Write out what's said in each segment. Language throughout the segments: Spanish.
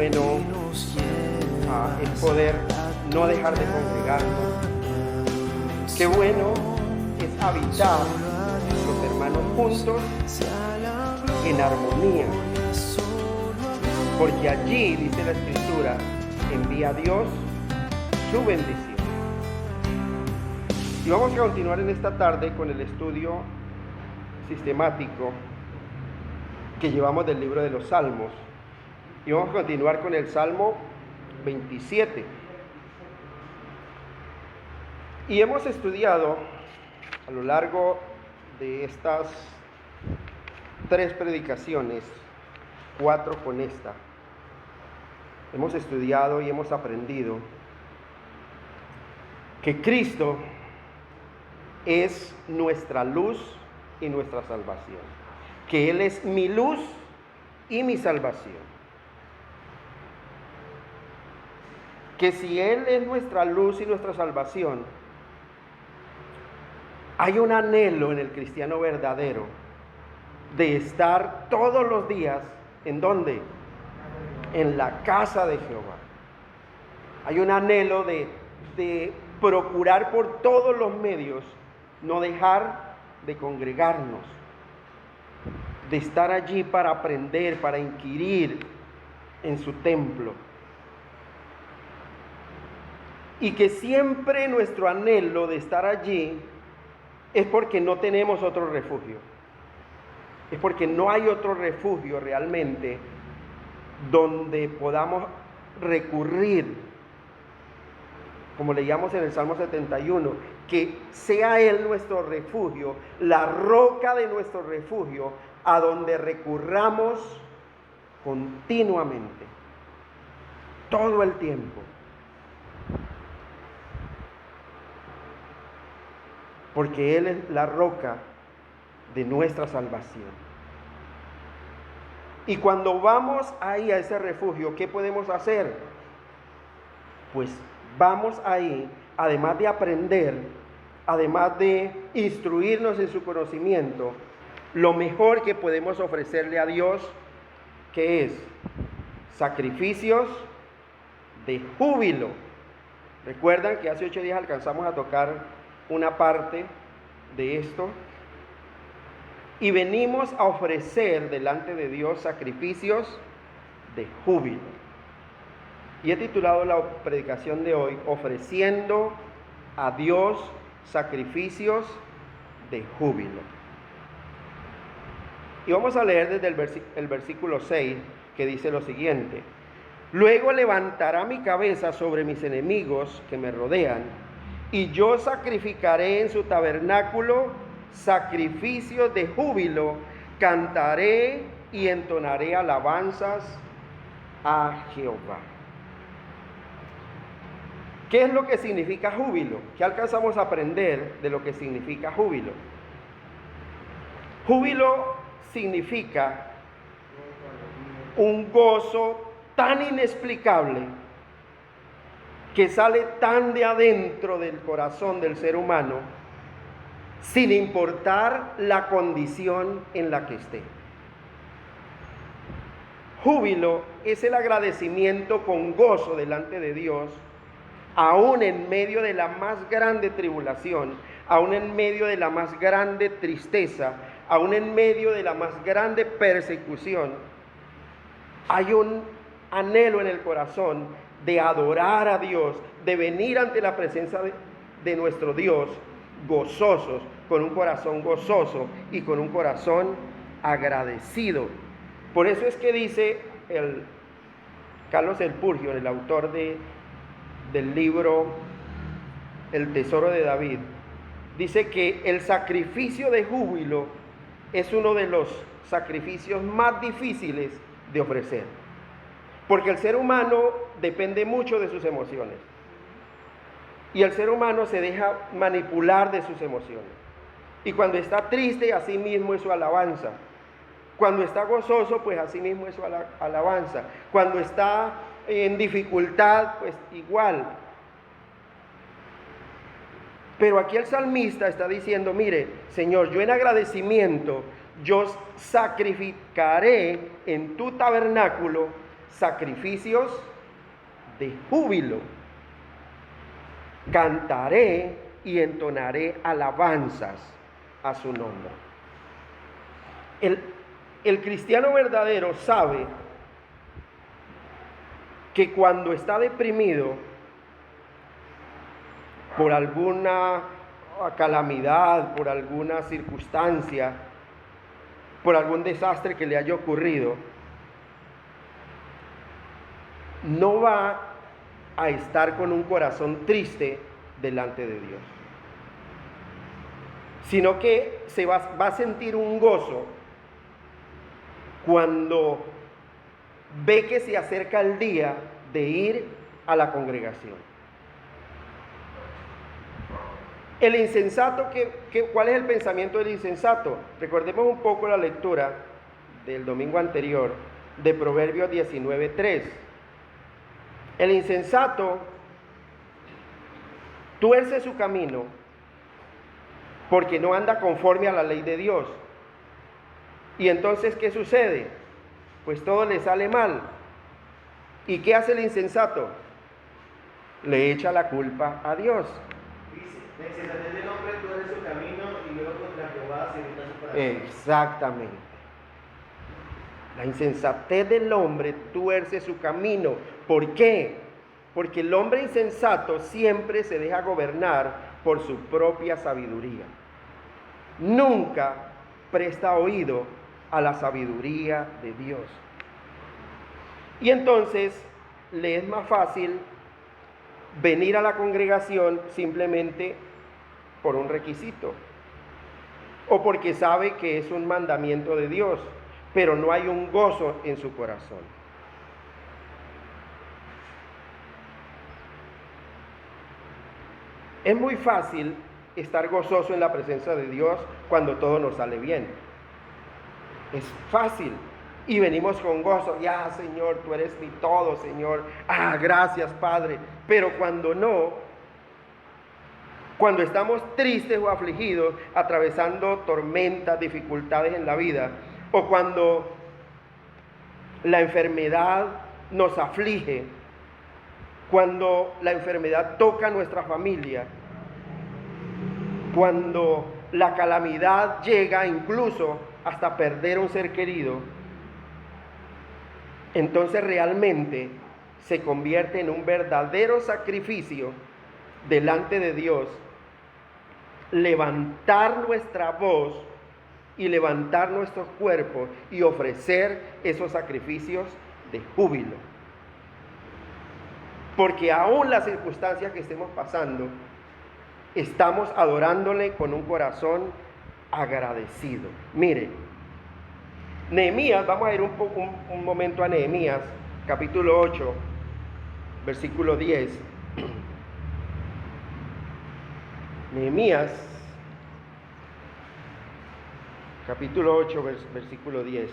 bueno es poder no dejar de congregarnos. Qué bueno es habitar los hermanos juntos en armonía. Porque allí, dice la Escritura, envía a Dios su bendición. Y vamos a continuar en esta tarde con el estudio sistemático que llevamos del libro de los Salmos. Y vamos a continuar con el Salmo 27. Y hemos estudiado a lo largo de estas 3 predicaciones, 4 con esta, hemos estudiado y hemos aprendido que Cristo es nuestra luz y nuestra salvación, que Él es mi luz y mi salvación. Que si Él es nuestra luz y nuestra salvación, hay un anhelo en el cristiano verdadero de estar todos los días, ¿en dónde? En la casa de Jehová. Hay un anhelo de procurar por todos los medios no dejar de congregarnos, de estar allí para aprender, para inquirir en su templo. Y que siempre nuestro anhelo de estar allí es porque no tenemos otro refugio. Es porque no hay otro refugio realmente donde podamos recurrir, como leíamos en el Salmo 71, que sea Él nuestro refugio, la roca de nuestro refugio, a donde recurramos continuamente, todo el tiempo. Porque Él es la roca de nuestra salvación. Y cuando vamos ahí a ese refugio, ¿qué podemos hacer? Pues vamos ahí, además de aprender, además de instruirnos en su conocimiento, lo mejor que podemos ofrecerle a Dios, ¿qué es? Sacrificios de júbilo. Recuerdan que hace 8 días alcanzamos a tocar una parte de esto, y venimos a ofrecer delante de Dios sacrificios de júbilo. Y he titulado la predicación de hoy, ofreciendo a Dios sacrificios de júbilo. Y vamos a leer desde el versículo 6, que dice lo siguiente: luego levantará mi cabeza sobre mis enemigos que me rodean, y yo sacrificaré en su tabernáculo sacrificios de júbilo, cantaré y entonaré alabanzas a Jehová. ¿Qué es lo que significa júbilo? ¿Qué alcanzamos a aprender de lo que significa júbilo? Júbilo significa un gozo tan inexplicable que sale tan de adentro del corazón del ser humano, sin importar la condición en la que esté. Júbilo es el agradecimiento con gozo delante de Dios, aún en medio de la más grande tribulación, aún en medio de la más grande tristeza, aún en medio de la más grande persecución. Hay un anhelo en el corazón de adorar a Dios, de venir ante la presencia de nuestro Dios gozosos, con un corazón gozoso y con un corazón agradecido. Por eso es que dice Carlos Spurgeon, el autor del libro El Tesoro de David, dice que el sacrificio de júbilo es uno de los sacrificios más difíciles de ofrecer. Porque el ser humano depende mucho de sus emociones. Y el ser humano se deja manipular de sus emociones. Y cuando está triste, así mismo es su alabanza. Cuando está gozoso, pues así mismo es su alabanza. Cuando está en dificultad, pues igual. Pero aquí el salmista está diciendo, mire, Señor, yo en agradecimiento, yo sacrificaré en tu tabernáculo sacrificios de júbilo. Cantaré y entonaré alabanzas a su nombre. El cristiano verdadero sabe que cuando está deprimido por alguna calamidad, por alguna circunstancia, por algún desastre que le haya ocurrido, no va a estar con un corazón triste delante de Dios, sino que se va a sentir un gozo cuando ve que se acerca el día de ir a la congregación. El insensato, ¿cuál es el pensamiento del insensato? Recordemos un poco la lectura del domingo anterior de Proverbios 19:3. El insensato tuerce su camino porque no anda conforme a la ley de Dios. Y entonces, ¿qué sucede? Pues todo le sale mal. ¿Y qué hace el insensato? Le echa la culpa a Dios. Dice, la insensatez del hombre tuerce su camino y luego contra Jehová se irrita su corazón. Exactamente. La insensatez del hombre tuerce su camino. ¿Por qué? Porque el hombre insensato siempre se deja gobernar por su propia sabiduría. Nunca presta oído a la sabiduría de Dios. Y entonces le es más fácil venir a la congregación simplemente por un requisito o porque sabe que es un mandamiento de Dios, pero no hay un gozo en su corazón. Es muy fácil estar gozoso en la presencia de Dios cuando todo nos sale bien. Es fácil. Y venimos con gozo. Ya, Señor, tú eres mi todo, Señor. Gracias, Padre. Pero cuando no, cuando estamos tristes o afligidos, atravesando tormentas, dificultades en la vida, o cuando la enfermedad nos aflige, cuando la enfermedad toca a nuestra familia, cuando la calamidad llega incluso hasta perder un ser querido, entonces realmente se convierte en un verdadero sacrificio delante de Dios levantar nuestra voz y levantar nuestros cuerpos y ofrecer esos sacrificios de júbilo. Porque aún las circunstancias que estemos pasando, estamos adorándole con un corazón agradecido. Mire, Nehemías, vamos a ir un momento a Nehemías, capítulo 8, versículo 10. Nehemías, capítulo 8, versículo 10.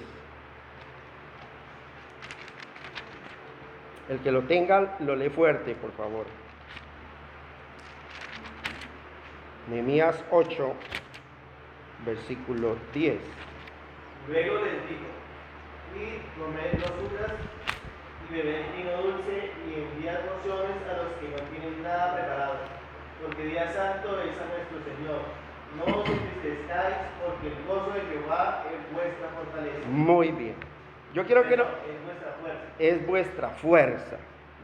El que lo tenga, lo lee fuerte, por favor. Nehemías 8, versículo 10. Luego les dijo: id, comed uvas y bebed vino dulce y enviad porciones a los que no tienen nada preparado, porque día santo es a nuestro Señor. No os entristezcáis, porque el gozo de Jehová es vuestra fortaleza. Muy bien. Yo quiero que no... Es vuestra fuerza. Es vuestra fuerza.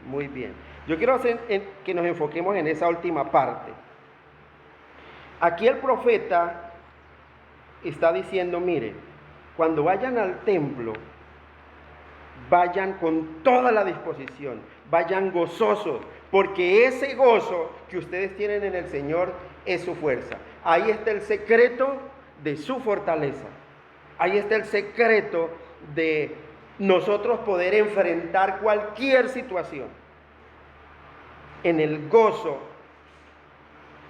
Muy bien. Yo quiero que nos enfoquemos en esa última parte. Aquí el profeta está diciendo, mire, cuando vayan al templo, vayan con toda la disposición, vayan gozosos, porque ese gozo que ustedes tienen en el Señor es su fuerza. Ahí está el secreto de su fortaleza. Ahí está el secreto de nosotros poder enfrentar cualquier situación. En el gozo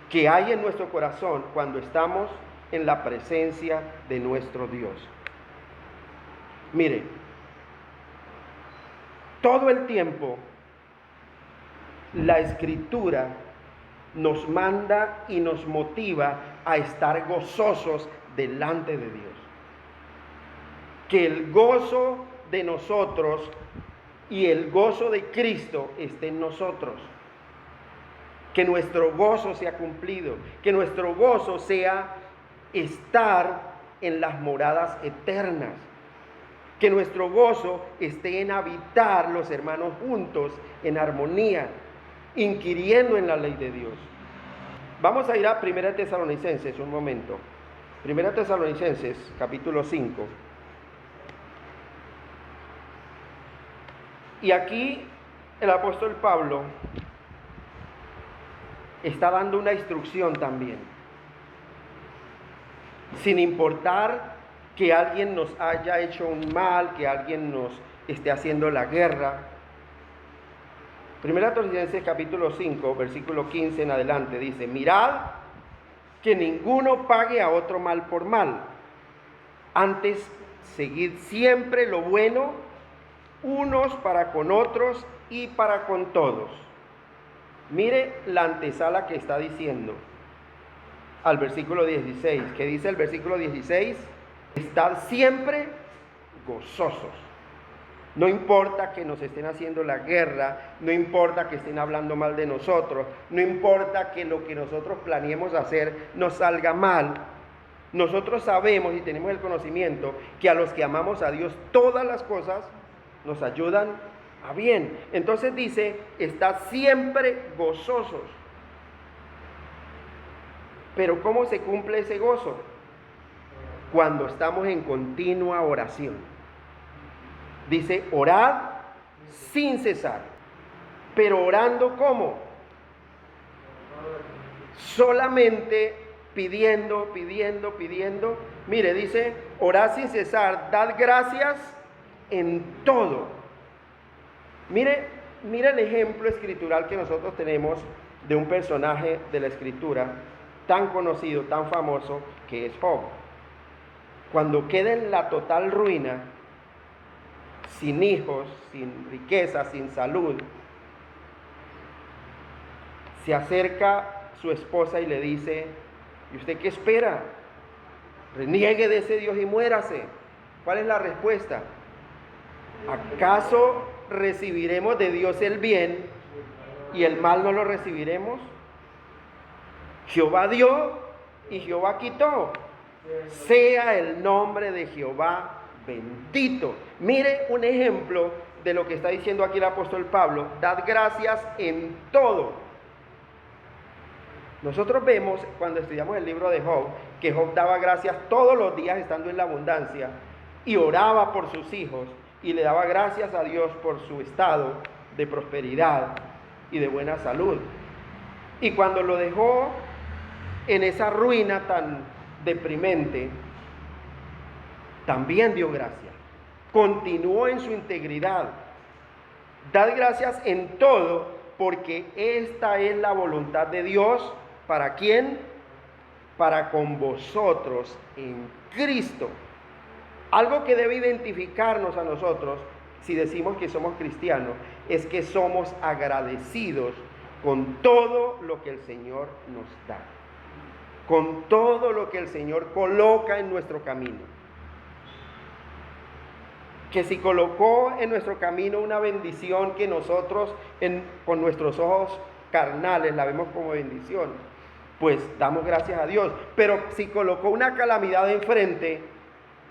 que hay en nuestro corazón cuando estamos en la presencia de nuestro Dios. Mire, todo el tiempo la Escritura nos manda y nos motiva a estar gozosos delante de Dios. Que el gozo de nosotros y el gozo de Cristo esté en nosotros. Que nuestro gozo sea cumplido, que nuestro gozo sea estar en las moradas eternas, que nuestro gozo esté en habitar los hermanos juntos en armonía, inquiriendo en la ley de Dios. Vamos a ir a 1 Tesalonicenses un momento. 1 Tesalonicenses capítulo 5. Y aquí el apóstol Pablo está dando una instrucción también. Sin importar que alguien nos haya hecho un mal, que alguien nos esté haciendo la guerra. 1 Tesalonicenses capítulo 5, versículo 15 en adelante dice: mirad que ninguno pague a otro mal por mal. Antes, seguid siempre lo bueno, unos para con otros y para con todos. Mire la antesala que está diciendo al versículo 16. ¿Qué dice el versículo 16? Estad siempre gozosos. No importa que nos estén haciendo la guerra, no importa que estén hablando mal de nosotros, no importa que lo que nosotros planeemos hacer nos salga mal. Nosotros sabemos y tenemos el conocimiento que a los que amamos a Dios todas las cosas nos ayudan a bien. Entonces dice, estad siempre gozosos. Pero ¿cómo se cumple ese gozo? Cuando estamos en continua oración. Dice, orad sin cesar. Pero orando ¿cómo? Solamente pidiendo. Mire, dice, orad sin cesar, dad gracias en todo. Mire el ejemplo escritural que nosotros tenemos de un personaje de la escritura tan conocido, tan famoso, que es Job. Cuando queda en la total ruina, sin hijos, sin riqueza, sin salud, se acerca su esposa y le dice, ¿y usted qué espera? Reniegue de ese Dios y muérase. ¿Cuál es la respuesta? ¿Acaso recibiremos de Dios el bien y el mal no lo recibiremos? Jehová dio y Jehová quitó. Sea el nombre de Jehová bendito. Mire un ejemplo de lo que está diciendo aquí el apóstol Pablo. Dad gracias en todo. Nosotros vemos cuando estudiamos el libro de Job que Job daba gracias todos los días estando en la abundancia y oraba por sus hijos y le daba gracias a Dios por su estado de prosperidad y de buena salud. Y cuando lo dejó en esa ruina tan deprimente, también dio gracias. Continuó en su integridad. Dad gracias en todo, porque esta es la voluntad de Dios. ¿Para quién? Para con vosotros en Cristo. Algo que debe identificarnos a nosotros, si decimos que somos cristianos, es que somos agradecidos con todo lo que el Señor nos da, con todo lo que el Señor coloca en nuestro camino. Que si colocó en nuestro camino una bendición que nosotros con nuestros ojos carnales la vemos como bendición, pues damos gracias a Dios. Pero si colocó una calamidad enfrente,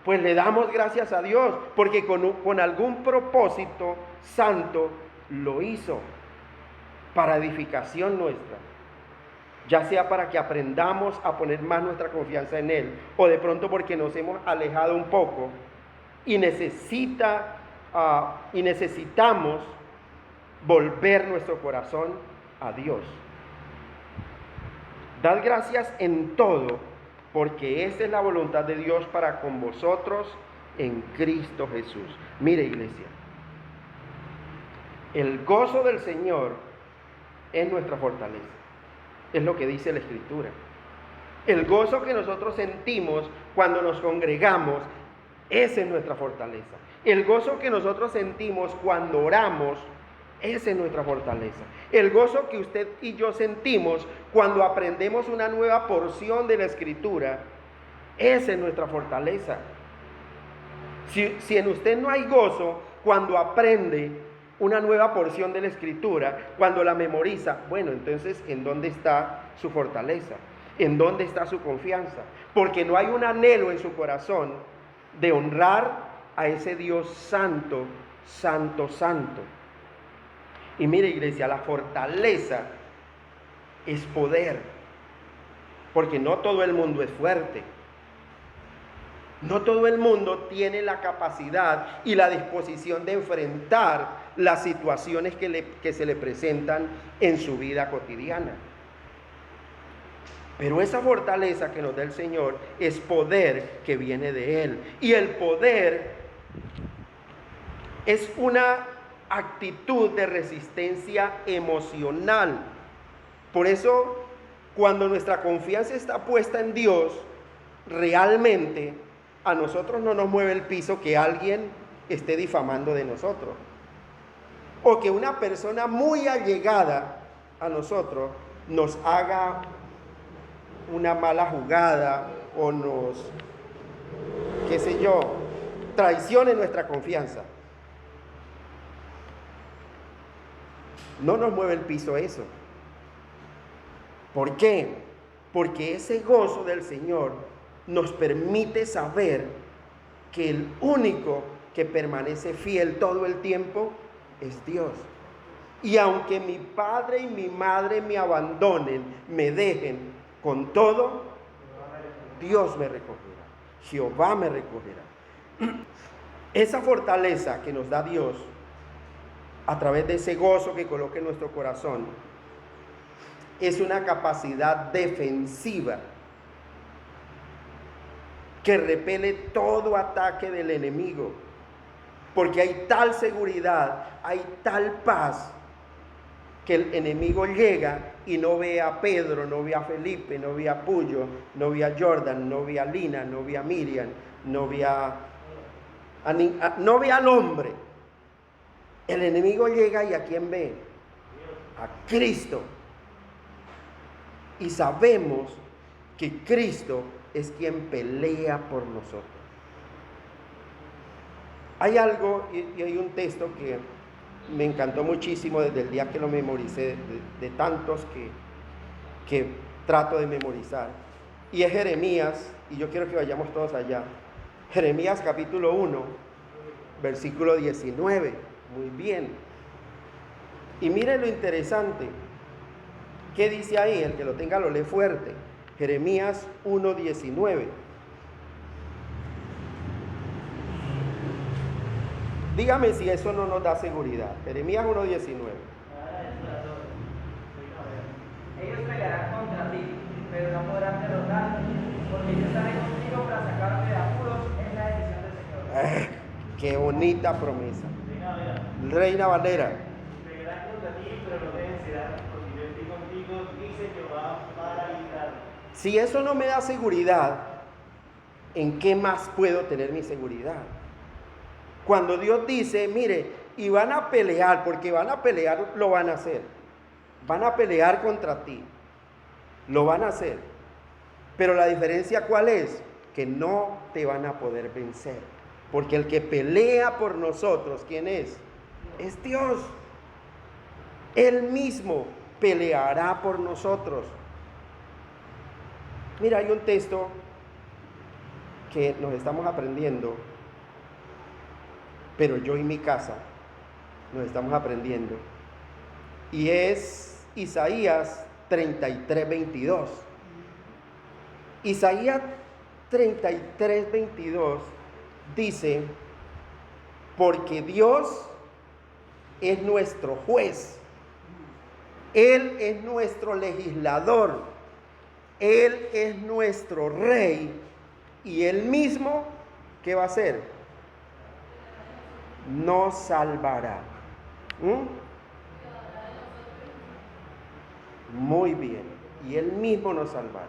pues le damos gracias a Dios, porque con algún propósito santo lo hizo para edificación nuestra. Ya sea para que aprendamos a poner más nuestra confianza en Él, o de pronto porque nos hemos alejado un poco y necesitamos volver nuestro corazón a Dios. Dad gracias en todo, porque esta es la voluntad de Dios para con vosotros en Cristo Jesús. Mire, iglesia, el gozo del Señor es nuestra fortaleza. Es lo que dice la Escritura. El gozo que nosotros sentimos cuando nos congregamos, esa es nuestra fortaleza. El gozo que nosotros sentimos cuando oramos, esa es nuestra fortaleza. El gozo que usted y yo sentimos cuando aprendemos una nueva porción de la Escritura, esa es nuestra fortaleza. Si en usted no hay gozo cuando aprende una nueva porción de la Escritura, cuando la memoriza, bueno, entonces, ¿en dónde está su fortaleza? ¿En dónde está su confianza? Porque no hay un anhelo en su corazón de honrar a ese Dios santo, santo, santo. Y mire, iglesia, la fortaleza es poder, porque no todo el mundo es fuerte. No todo el mundo tiene la capacidad y la disposición de enfrentar las situaciones que se le presentan en su vida cotidiana. Pero esa fortaleza que nos da el Señor es poder que viene de Él. Y el poder es una actitud de resistencia emocional. Por eso, cuando nuestra confianza está puesta en Dios, realmente a nosotros no nos mueve el piso que alguien esté difamando de nosotros, o que una persona muy allegada a nosotros nos haga una mala jugada o nos, qué sé yo, traicione nuestra confianza. No nos mueve el piso eso. ¿Por qué? Porque ese gozo del Señor nos permite saber que el único que permanece fiel todo el tiempo es Dios. Y aunque mi padre y mi madre me abandonen, me dejen, con todo, Dios me recogerá. Jehová me recogerá. Esa fortaleza que nos da Dios a través de ese gozo que coloca en nuestro corazón es una capacidad defensiva que repele todo ataque del enemigo, porque hay tal seguridad, hay tal paz, que el enemigo llega y no ve a Pedro, no ve a Felipe, no ve a Puyo, no ve a Jordan, no ve a Lina, no ve a Miriam, no ve al hombre. El enemigo llega y ¿a quién ve? A Cristo. Y sabemos que Cristo es quien pelea por nosotros. Hay algo, y hay un texto que me encantó muchísimo desde el día que lo memoricé, de tantos que trato de memorizar. Y es Jeremías, y yo quiero que vayamos todos allá. Jeremías capítulo 1, versículo 19. Muy bien. Y miren lo interesante. ¿Qué dice ahí? El que lo tenga lo lee fuerte. Jeremías 1:19. Dígame si eso no nos da seguridad. Jeremías 1:19. Ellos pelearán contra ti, pero no podrán derrotarte, porque yo estaré contigo para sacarte de apuros, es la decisión del Señor. Qué bonita promesa. Reina Valera. Pelearán contra ti, pero no te vencerán, porque yo estoy contigo, dice Jehová, para librarte. Si eso no me da seguridad, ¿en qué más puedo tener mi seguridad? Cuando Dios dice, mire, y van a pelear, porque van a pelear, lo van a hacer. Van a pelear contra ti. Lo van a hacer. Pero la diferencia ¿cuál es? Que no te van a poder vencer. Porque el que pelea por nosotros, ¿quién es? Es Dios. Él mismo peleará por nosotros. Mira, hay un texto que nos estamos aprendiendo, pero yo y mi casa nos estamos aprendiendo. Y es Isaías 33:22. Isaías 33:22 dice, porque Dios es nuestro juez, Él es nuestro legislador, Él es nuestro rey, y Él mismo, ¿qué va a hacer? Nos salvará. Muy bien, y Él mismo nos salvará.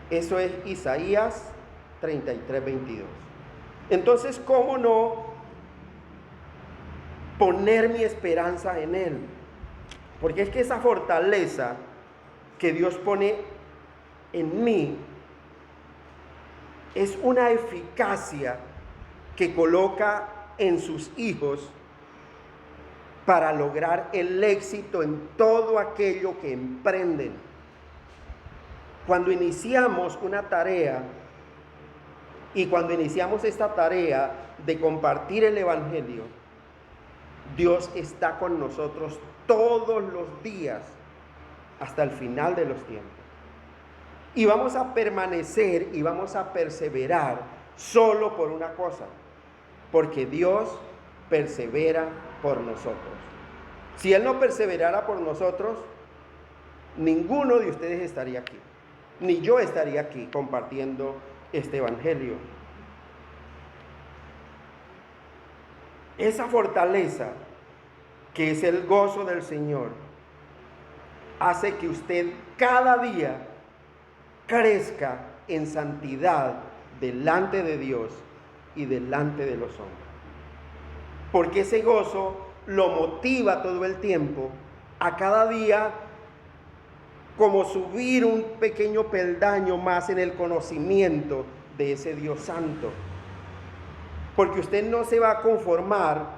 Eso es Isaías 33:22. Entonces, ¿cómo no poner mi esperanza en Él? Porque es que esa fortaleza que Dios pone en mí es una eficacia que coloca en sus hijos para lograr el éxito en todo aquello que emprenden. Cuando iniciamos una tarea y cuando iniciamos esta tarea de compartir el Evangelio, Dios está con nosotros todos los días hasta el final de los tiempos. Y vamos a permanecer y vamos a perseverar solo por una cosa, porque Dios persevera por nosotros. Si Él no perseverara por nosotros, ninguno de ustedes estaría aquí, ni yo estaría aquí compartiendo este Evangelio. Esa fortaleza, que es el gozo del Señor, hace que usted cada día crezca en santidad delante de Dios y delante de los hombres. Porque ese gozo lo motiva todo el tiempo a cada día como subir un pequeño peldaño más en el conocimiento de ese Dios santo. Porque usted no se va a conformar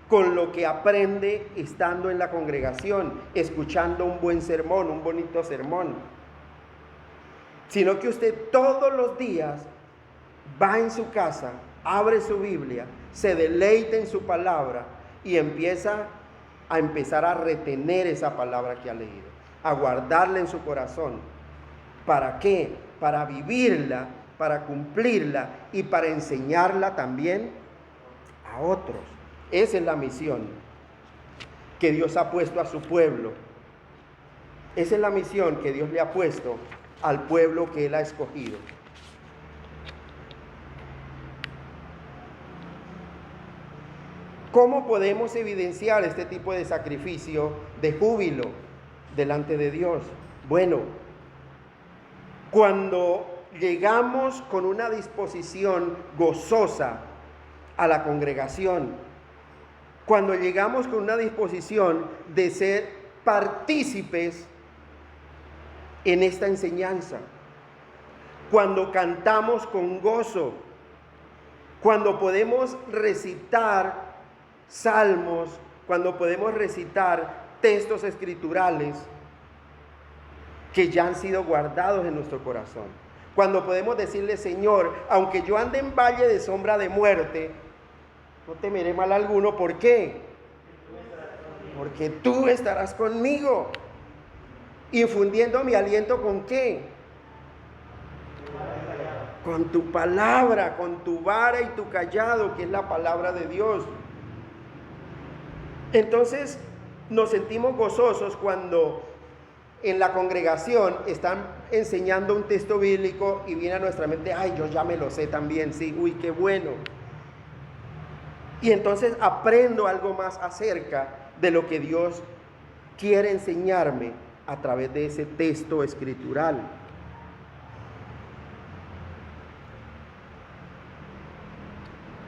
con lo que aprende estando en la congregación, escuchando un buen sermón, un bonito sermón, sino que usted todos los días va en su casa, abre su Biblia, se deleita en su palabra y empieza a retener esa palabra que ha leído, a guardarla en su corazón. ¿Para qué? Para vivirla, para cumplirla y para enseñarla también a otros. Esa es la misión que Dios ha puesto a su pueblo. Esa es la misión que Dios le ha puesto al pueblo que Él ha escogido. ¿Cómo podemos evidenciar este tipo de sacrificio de júbilo delante de Dios? Bueno, cuando llegamos con una disposición gozosa a la congregación, cuando llegamos con una disposición de ser partícipes en esta enseñanza, cuando cantamos con gozo, cuando podemos recitar salmos, cuando podemos recitar textos escriturales que ya han sido guardados en nuestro corazón, cuando podemos decirle: Señor, aunque yo ande en valle de sombra de muerte, no temeré mal alguno. ¿Por qué? Porque tú estarás conmigo, infundiendo mi aliento. ¿Con qué? Con tu palabra, con tu vara y tu callado, que es la palabra de Dios. Entonces nos sentimos gozosos cuando en la congregación están enseñando un texto bíblico y viene a nuestra mente: ay, yo ya me lo sé también, sí, uy, qué bueno. Y entonces aprendo algo más acerca de lo que Dios quiere enseñarme a través de ese texto escritural.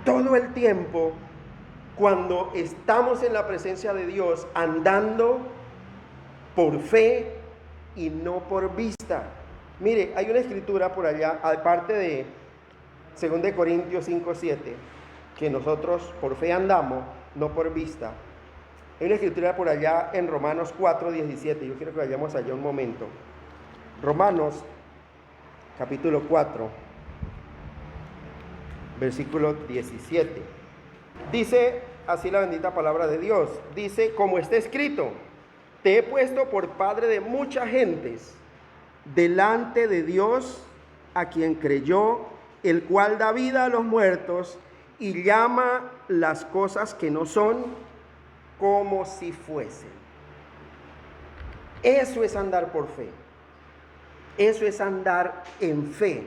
Todo el tiempo, cuando estamos en la presencia de Dios, andando por fe y no por vista. Mire, hay una escritura por allá, aparte de 2 Corintios 5:7, que nosotros por fe andamos, no por vista. Hay una escritura por allá en Romanos 4:17. Yo quiero que vayamos allá un momento. Romanos, capítulo 4, versículo 17. Dice así la bendita palabra de Dios. Dice: como está escrito, te he puesto por padre de muchas gentes delante de Dios, a quien creyó, el cual da vida a los muertos y llama las cosas que no son como si fuesen. Eso es andar por fe. Eso es andar en fe.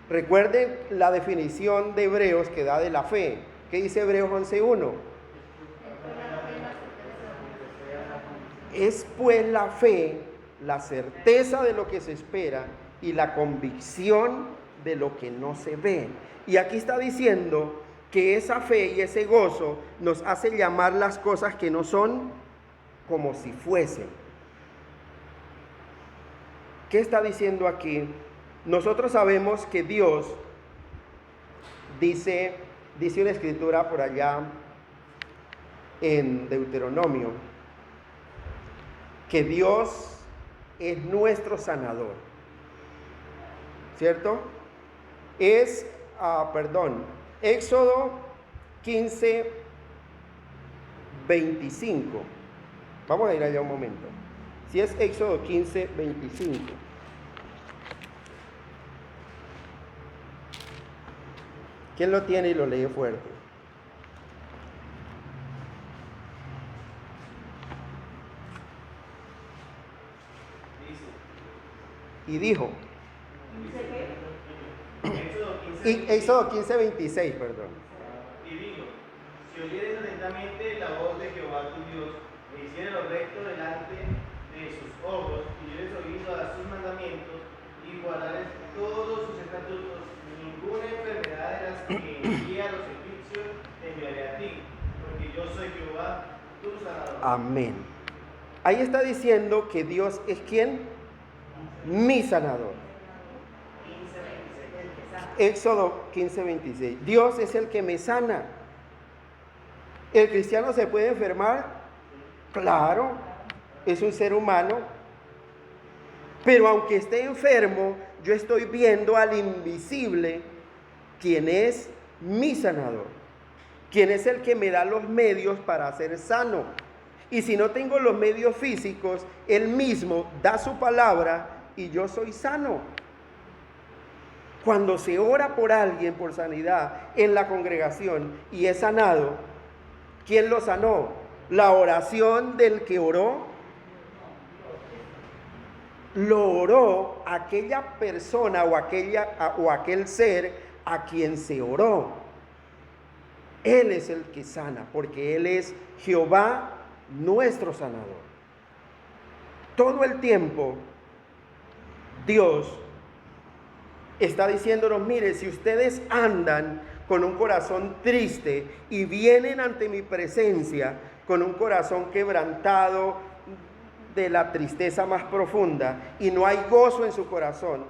Recuerden la definición de Hebreos que da de la fe. ¿Qué dice Hebreos 11:1? Es pues la fe, la certeza de lo que se espera y la convicción de lo que no se ve. Y aquí está diciendo que esa fe y ese gozo nos hace llamar las cosas que no son como si fuesen. ¿Qué está diciendo aquí? Nosotros sabemos que Dios dice: Dice una escritura por allá en Deuteronomio que Dios es nuestro sanador, ¿cierto? Éxodo 15, 25. Vamos a ir allá un momento. Si es Éxodo 15, 25. ¿Quién lo tiene y lo lee fuerte? Y dijo. Éxodo 15, 26, perdón. Y dijo: si oyeres atentamente la voz de Jehová tu Dios, e hicieres lo recto delante de sus ojos, y dieres oído a sus mandamientos, y guardares todos sus estatutos, ninguna enfermedad de las que envié a los egipcios te enviaré a ti, porque yo soy Jehová, tu sanador. Amén. Ahí está diciendo que Dios es ¿quién? Mi sanador. Éxodo 15, 26. Dios es el que me sana. ¿El cristiano se puede enfermar? Claro, es un ser humano. Pero aunque esté enfermo, yo estoy viendo al invisible, quien es mi sanador, quien es el que me da los medios para ser sano. Y si no tengo los medios físicos, Él mismo da su palabra y yo soy sano. Cuando se ora por alguien por sanidad en la congregación y es sanado, ¿quién lo sanó? ¿La oración del que oró? Lo oró aquella persona o aquel ser a quien se oró. Él es el que sana, porque Él es Jehová, nuestro sanador. Todo el tiempo Dios está diciéndonos: mire, si ustedes andan con un corazón triste y vienen ante mi presencia con un corazón quebrantado de la tristeza más profunda y no hay gozo en su corazón,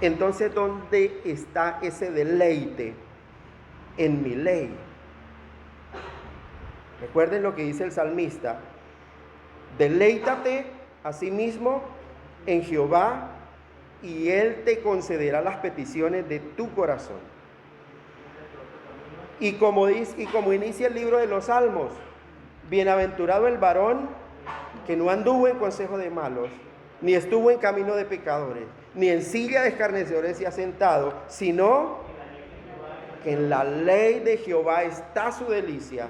entonces ¿dónde está ese deleite? En mi ley. Recuerden lo que dice el salmista: deleítate a sí mismo en Jehová y Él te concederá las peticiones de tu corazón. Y como inicia el libro de los Salmos: bienaventurado el varón que no anduvo en consejo de malos, ni estuvo en camino de pecadores, ni en silla de escarnecedores se ha sentado, sino que en la ley de Jehová está su delicia,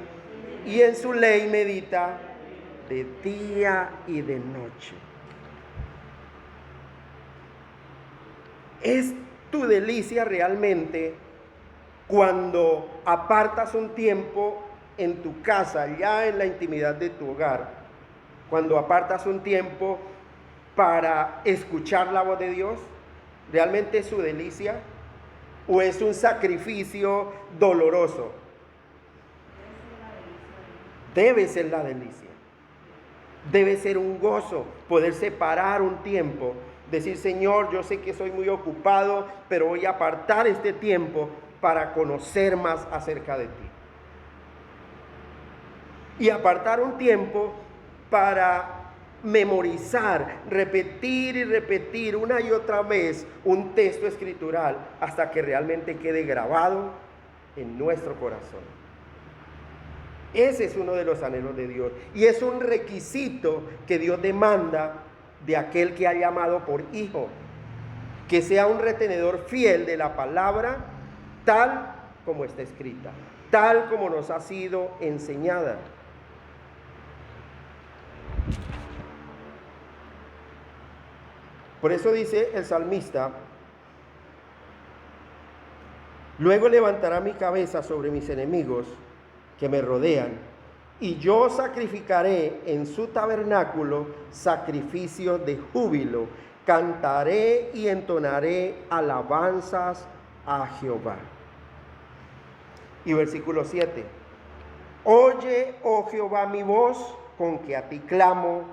y en su ley medita de día y de noche. Es tu delicia realmente cuando apartas un tiempo en tu casa, ya en la intimidad de tu hogar, cuando apartas un tiempo para escuchar la voz de Dios. ¿Realmente es su delicia o es un sacrificio doloroso? Debe ser la delicia. Debe ser un gozo poder separar un tiempo, decir: Señor, yo sé que soy muy ocupado, pero voy a apartar este tiempo para conocer más acerca de ti. Y apartar un tiempo para memorizar, repetir y repetir una y otra vez un texto escritural hasta que realmente quede grabado en nuestro corazón. Ese es uno de los anhelos de Dios y es un requisito que Dios demanda de aquel que ha llamado por hijo, que sea un retenedor fiel de la palabra tal como está escrita, tal como nos ha sido enseñada. Por eso dice el salmista: luego levantará mi cabeza sobre mis enemigos que me rodean, y yo sacrificaré en su tabernáculo sacrificios de júbilo, cantaré y entonaré alabanzas a Jehová. Y versículo 7: oye, oh Jehová, mi voz, con que a ti clamo,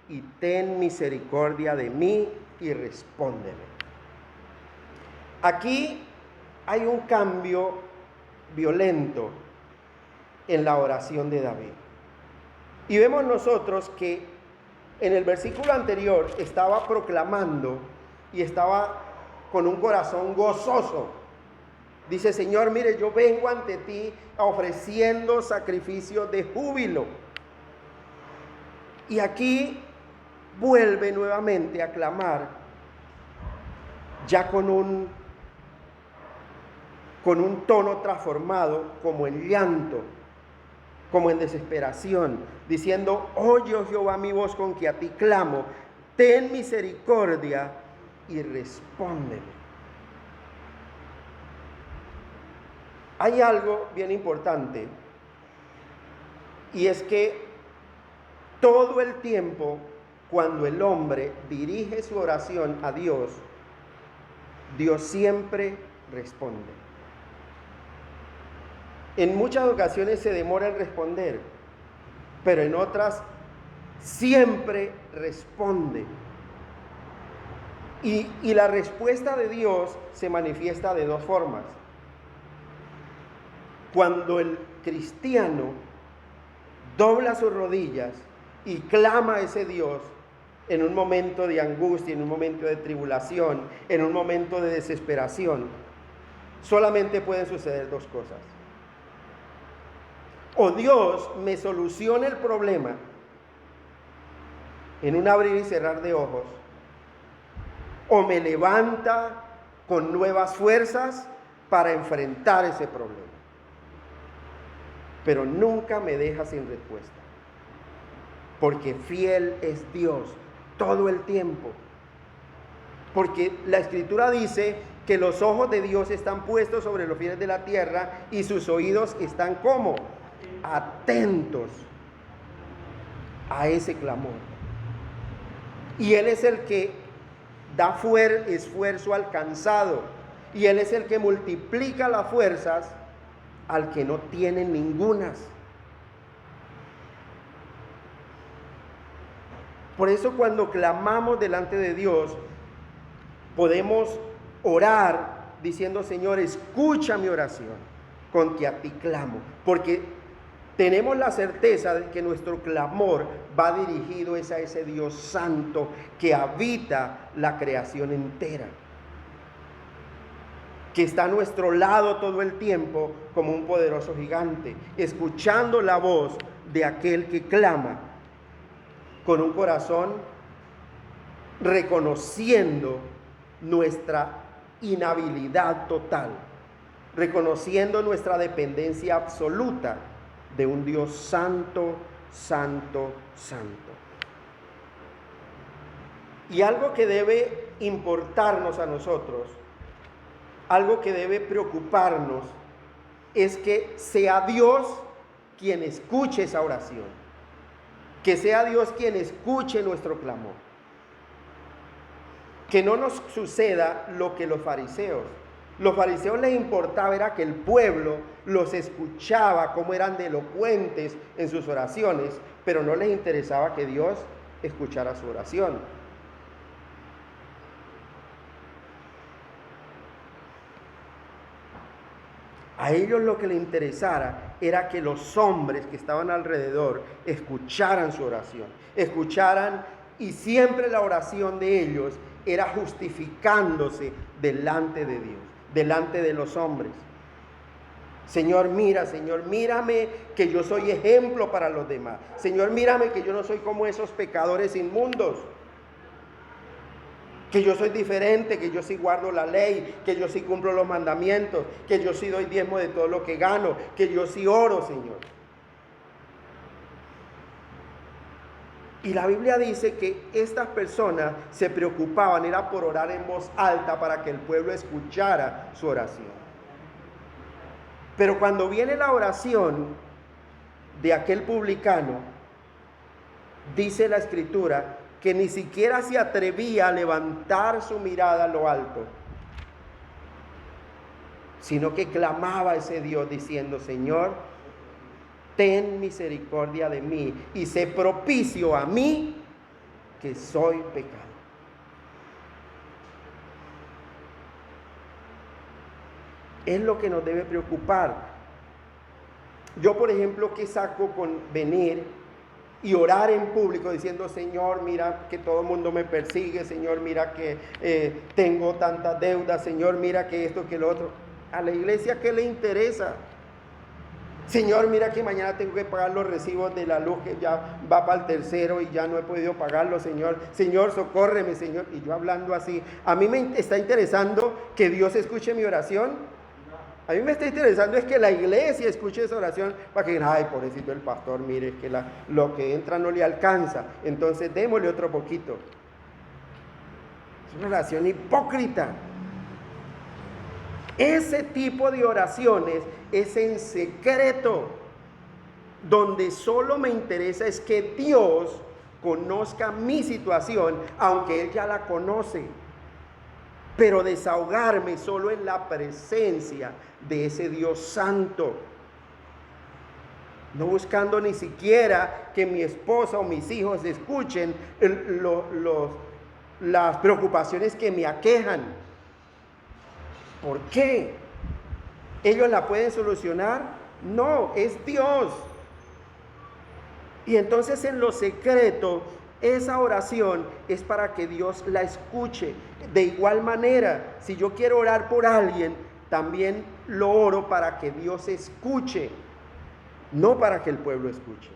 y ten misericordia de mí y respóndeme. Aquí hay un cambio violento en la oración de David. Y vemos nosotros que en el versículo anterior estaba proclamando y estaba con un corazón gozoso. Dice: Señor, mire, yo vengo ante ti ofreciendo sacrificios de júbilo. Y aquí vuelve nuevamente a clamar, ya con un tono transformado, como en llanto, como en desesperación, diciendo: oye, oh Jehová, mi voz con que a ti clamo, ten misericordia y respóndeme. Hay algo bien importante, y es que todo el tiempo, cuando el hombre dirige su oración a Dios, Dios siempre responde. En muchas ocasiones se demora en responder, pero en otras siempre responde. Y la respuesta de Dios se manifiesta de dos formas. Cuando el cristiano dobla sus rodillas y clama a ese Dios en un momento de angustia, en un momento de tribulación, en un momento de desesperación, solamente pueden suceder dos cosas. O Dios me soluciona el problema en un abrir y cerrar de ojos, o me levanta con nuevas fuerzas para enfrentar ese problema. Pero nunca me deja sin respuesta, porque fiel es Dios todo el tiempo. Porque la Escritura dice que los ojos de Dios están puestos sobre los fieles de la tierra y sus oídos están como atentos a ese clamor. Y Él es el que da esfuerzo al cansado, y Él es el que multiplica las fuerzas al que no tiene ningunas. Por eso, cuando clamamos delante de Dios, podemos orar diciendo: Señor, escucha mi oración, con que a ti clamo, porque tenemos la certeza de que nuestro clamor va dirigido a ese Dios santo que habita la creación entera, que está a nuestro lado todo el tiempo como un poderoso gigante, escuchando la voz de aquel que clama con un corazón reconociendo nuestra inhabilidad total, reconociendo nuestra dependencia absoluta de un Dios santo, santo, santo. Y algo que debe importarnos a nosotros, algo que debe preocuparnos, es que sea Dios quien escuche esa oración, que sea Dios quien escuche nuestro clamor. Que no nos suceda lo que los fariseos les importaba era que el pueblo los escuchaba, cómo eran de elocuentes en sus oraciones, pero no les interesaba que Dios escuchara su oración. A ellos lo que les interesara era que los hombres que estaban alrededor escucharan su oración, y siempre la oración de ellos era justificándose delante de Dios, delante de los hombres. Señor, mírame que yo soy ejemplo para los demás. Señor, mírame que yo no soy como esos pecadores inmundos, que yo soy diferente, que yo sí guardo la ley, que yo sí cumplo los mandamientos, que yo sí doy diezmo de todo lo que gano, que yo sí oro, Señor. Y la Biblia dice que estas personas se preocupaban, era por orar en voz alta para que el pueblo escuchara su oración. Pero cuando viene la oración de aquel publicano, dice la Escritura que ni siquiera se atrevía a levantar su mirada a lo alto, sino que clamaba a ese Dios diciendo: Señor, ten misericordia de mí y sé propicio a mí, que soy pecador. Es lo que nos debe preocupar. Yo, por ejemplo, ¿qué saco con venir y orar en público diciendo, Señor, mira que todo el mundo me persigue, Señor, mira que tengo tantas deudas, Señor, mira que esto, que lo otro? ¿A la iglesia qué le interesa? Señor, mira que mañana tengo que pagar los recibos de la luz que ya va para el tercero y ya no he podido pagarlo, Señor. Señor, socórreme, Señor. Y yo hablando así, ¿a mí me está interesando que Dios escuche mi oración? A mí me está interesando es que la iglesia escuche esa oración para que, ay, pobrecito el pastor, mire, es que lo que entra no le alcanza. Entonces démosle otro poquito. Es una oración hipócrita. Ese tipo de oraciones es en secreto, donde solo me interesa es que Dios conozca mi situación, aunque Él ya la conoce. Pero desahogarme solo en la presencia de ese Dios santo. No buscando ni siquiera que mi esposa o mis hijos escuchen las preocupaciones que me aquejan. ¿Por qué? ¿Ellos la pueden solucionar? No, es Dios. Y entonces en lo secreto, esa oración es para que Dios la escuche. De igual manera, si yo quiero orar por alguien, también lo oro para que Dios escuche, no para que el pueblo escuche.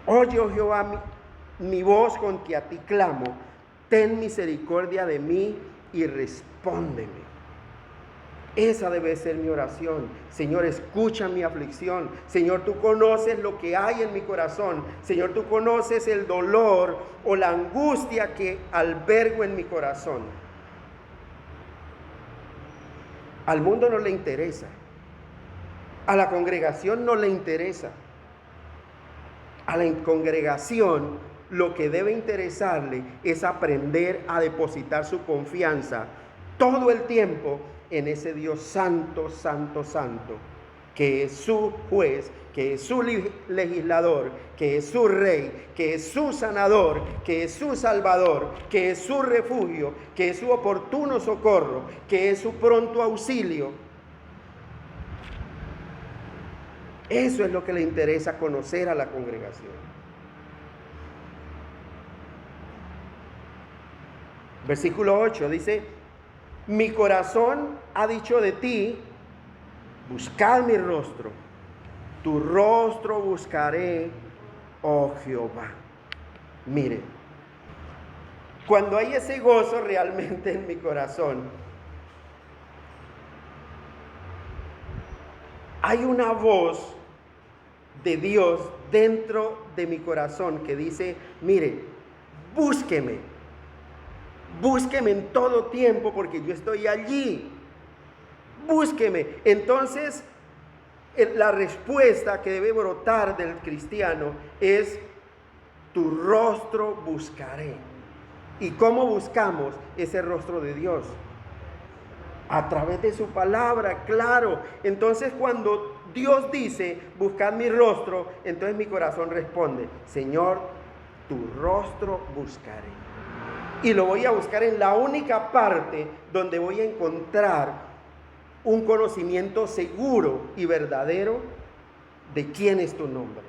Oye, oh Jehová, mi voz con que a ti clamo, ten misericordia de mí y respóndeme. Esa debe ser mi oración. Señor, escucha mi aflicción. Señor, tú conoces lo que hay en mi corazón. Señor, tú conoces el dolor o la angustia que albergo en mi corazón. Al mundo no le interesa. A la congregación no le interesa. A la congregación lo que debe interesarle es aprender a depositar su confianza todo el tiempo en ese Dios santo, santo, santo, que es su juez, que es su legislador, que es su rey, que es su sanador, que es su salvador, que es su refugio, que es su oportuno socorro, que es su pronto auxilio. Eso es lo que le interesa conocer a la congregación. Versículo 8 dice, mi corazón ha dicho de ti, buscad mi rostro, tu rostro buscaré, oh Jehová. Mire, cuando hay ese gozo realmente en mi corazón, hay una voz de Dios dentro de mi corazón que dice, mire, búsqueme. Búsqueme en todo tiempo porque yo estoy allí. Búsqueme. Entonces, la respuesta que debe brotar del cristiano es, tu rostro buscaré. ¿Y cómo buscamos ese rostro de Dios? A través de su palabra, claro. Entonces, cuando Dios dice, buscad mi rostro, entonces mi corazón responde, Señor, tu rostro buscaré. Y lo voy a buscar en la única parte donde voy a encontrar un conocimiento seguro y verdadero de quién es tu nombre,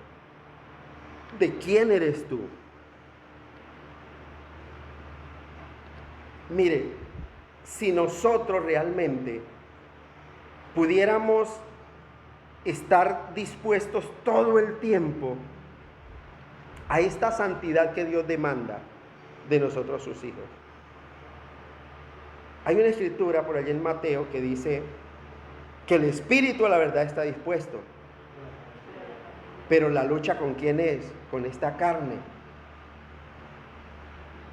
de quién eres tú. Mire, si nosotros realmente pudiéramos estar dispuestos todo el tiempo a esta santidad que Dios demanda de nosotros sus hijos. Hay una escritura por allí en Mateo que dice que el espíritu a la verdad está dispuesto, pero la lucha ¿con quién es? Con esta carne.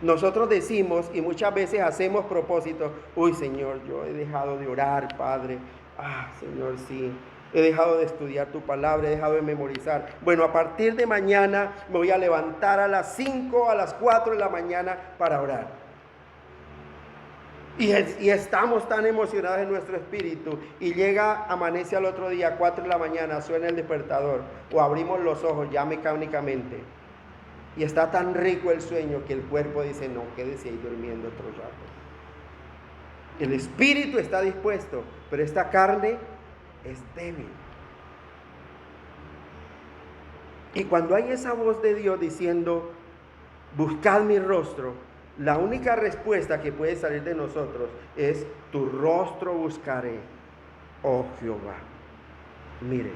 Nosotros decimos y muchas veces hacemos propósitos, uy Señor, yo he dejado de orar, Padre, Señor, sí, he dejado de estudiar tu palabra, he dejado de memorizar. Bueno, a partir de mañana me voy a levantar a las 5, a las 4 de la mañana para orar. Y estamos tan emocionados en nuestro espíritu y amanece al otro día, 4 de la mañana, suena el despertador o abrimos los ojos ya mecánicamente. Y está tan rico el sueño que el cuerpo dice, no, quédese ahí durmiendo otro rato. El espíritu está dispuesto, pero esta carne es débil. Y cuando hay esa voz de Dios diciendo, buscad mi rostro, la única respuesta que puede salir de nosotros es, tu rostro buscaré, oh Jehová. Mire,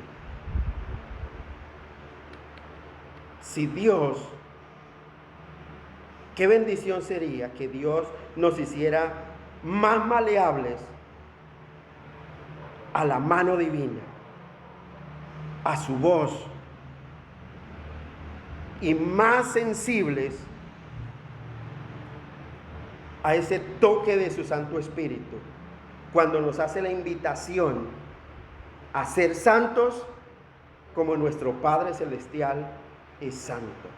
si Dios, qué bendición sería que Dios nos hiciera más maleables a la mano divina, a su voz, y más sensibles a ese toque de su Santo Espíritu, cuando nos hace la invitación a ser santos como nuestro Padre Celestial es santo.